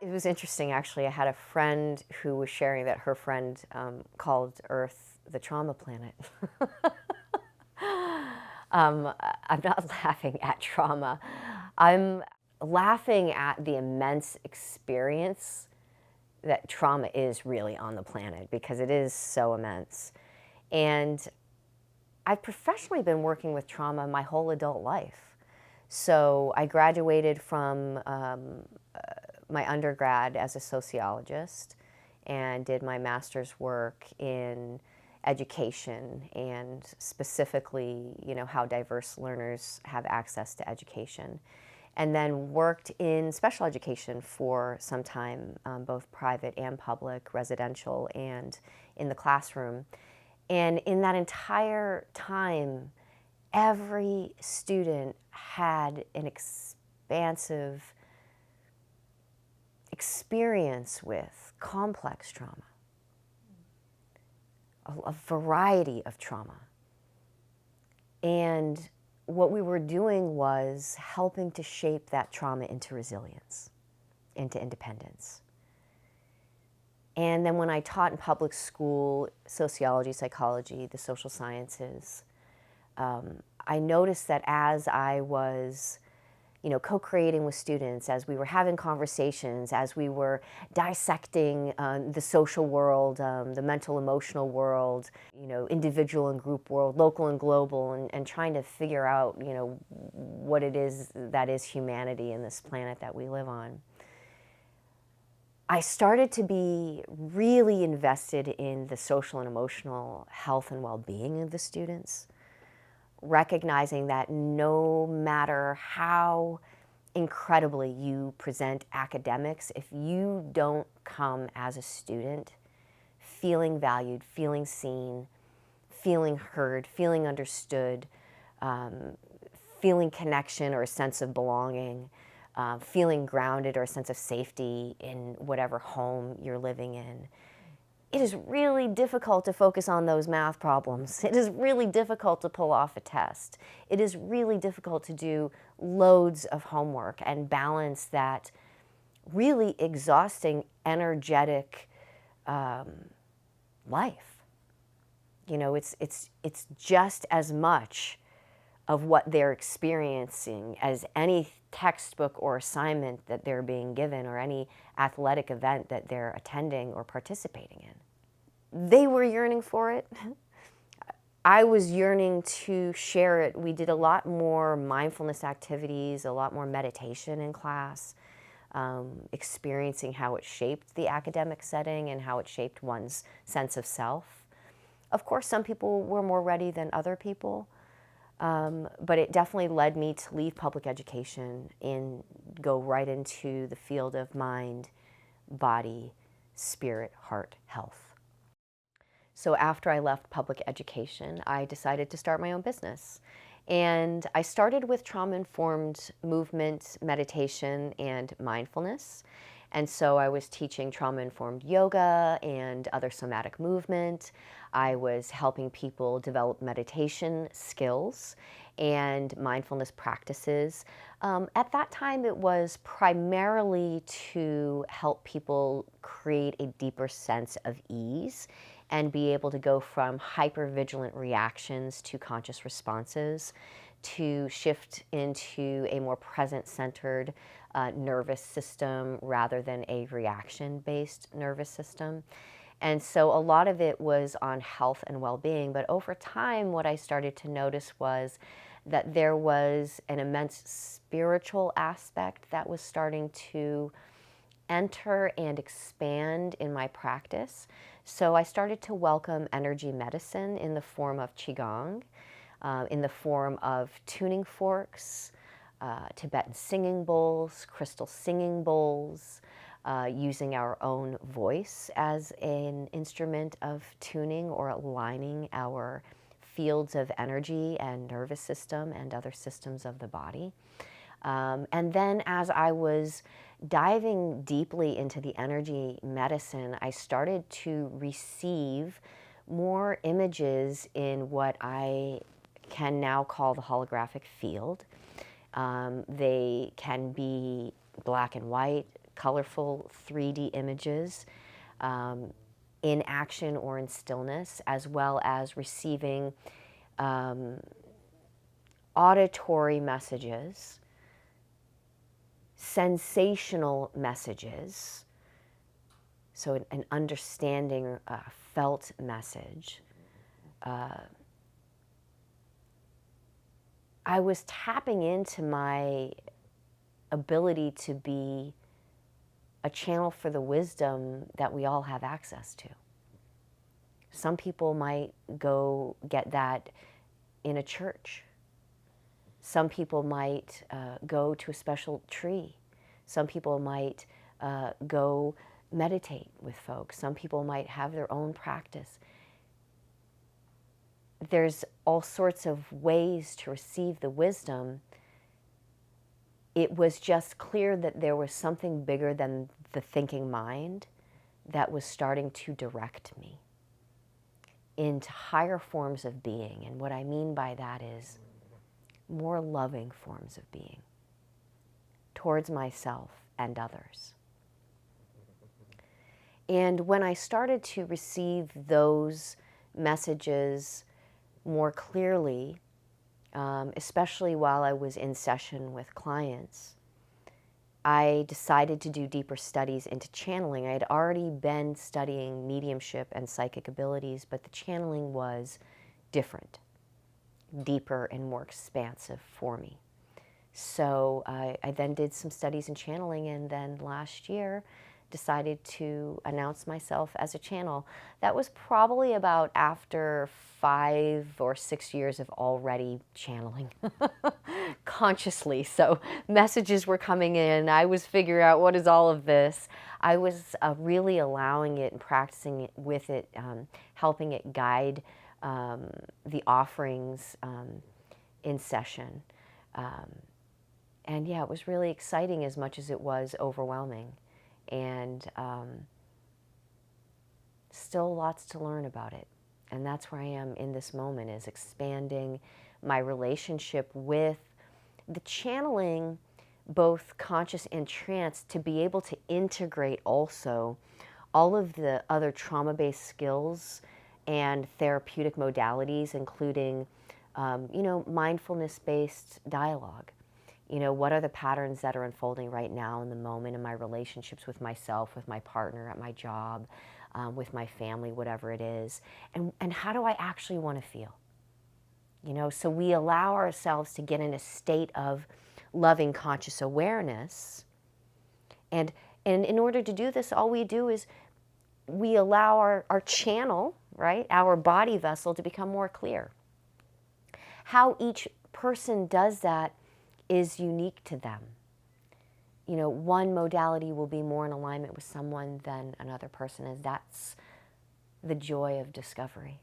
It was interesting, actually. I had a friend who was sharing that her friend called Earth the trauma planet. I'm not laughing at trauma. I'm laughing at the immense experience that trauma is really on the planet, because it is so immense. And I've professionally been working with trauma my whole adult life. So I graduated from my undergrad as a sociologist and did my master's work in education, and specifically, how diverse learners have access to education. And then worked in special education for some time, both private and public, residential and in the classroom. And in that entire time, every student had an expansive experience with complex trauma, a variety of trauma. And what we were doing was helping to shape that trauma into resilience, into independence. And then when I taught in public school, sociology, psychology, the social sciences, I noticed that as I was co-creating with students, as we were having conversations, as we were dissecting the social world, the mental emotional world, individual and group world, local and global, and trying to figure out, what it is that is humanity in this planet that we live on. I started to be really invested in the social and emotional health and well-being of the students, recognizing that no matter how incredibly you present academics, if you don't come as a student feeling valued, feeling seen, feeling heard, feeling understood, feeling connection or a sense of belonging, feeling grounded or a sense of safety in whatever home you're living in, it is really difficult to focus on those math problems. It is really difficult to pull off a test. It is really difficult to do loads of homework and balance that really exhausting, energetic life. It's just as much of what they're experiencing as any textbook or assignment that they're being given, or any athletic event that they're attending or participating in. They were yearning for it. I was yearning to share it. We did a lot more mindfulness activities, a lot more meditation in class, experiencing how it shaped the academic setting and how it shaped one's sense of self. Of course, some people were more ready than other people. But it definitely led me to leave public education and go right into the field of mind, body, spirit, heart, health. So after I left public education, I decided to start my own business. And I started with trauma-informed movement, meditation, and mindfulness. And so I was teaching trauma-informed yoga and other somatic movement. I was helping people develop meditation skills and mindfulness practices. At that time, it was primarily to help people create a deeper sense of ease and be able to go from hypervigilant reactions to conscious responses, to shift into a more present-centered nervous system rather than a reaction-based nervous system. And so a lot of it was on health and well-being, but over time what I started to notice was that there was an immense spiritual aspect that was starting to enter and expand in my practice. So I started to welcome energy medicine in the form of Qigong, in the form of tuning forks, Tibetan singing bowls, crystal singing bowls, using our own voice as an instrument of tuning or aligning our fields of energy and nervous system and other systems of the body. And then as I was diving deeply into the energy medicine, I started to receive more images in what I can now call the holographic field. They can be black and white, colorful 3D images in action or in stillness, as well as receiving auditory messages, sensational messages, so an understanding, felt message. I was tapping into my ability to be a channel for the wisdom that we all have access to. Some people might go get that in a church. Some people might go to a special tree. Some people might go meditate with folks. Some people might have their own practice. There's all sorts of ways to receive the wisdom. It was just clear that there was something bigger than the thinking mind that was starting to direct me into higher forms of being. And what I mean by that is more loving forms of being towards myself and others. And when I started to receive those messages more clearly, especially while I was in session with clients, I decided to do deeper studies into channeling. I had already been studying mediumship and psychic abilities, but the channeling was different, deeper and more expansive for me. So I then did some studies in channeling, and then last year decided to announce myself as a channel. That was probably about after 5 or 6 years of already channeling consciously. So messages were coming in. I was figuring out, what is all of this? I was really allowing it and practicing it with it, helping it guide the offerings in session. And yeah, it was really exciting as much as it was overwhelming. And still lots to learn about it. And that's where I am in this moment, is expanding my relationship with the channeling, both conscious and trance, to be able to integrate also all of the other trauma-based skills and therapeutic modalities, including, mindfulness-based dialogue. What are the patterns that are unfolding right now in the moment in my relationships with myself, with my partner, at my job, with my family, whatever it is, and how do I actually want to feel? So we allow ourselves to get in a state of loving conscious awareness, and in order to do this, all we do is we allow our channel, right, our body vessel, to become more clear. How each person does that is unique to them. One modality will be more in alignment with someone than another person, and that's the joy of discovery.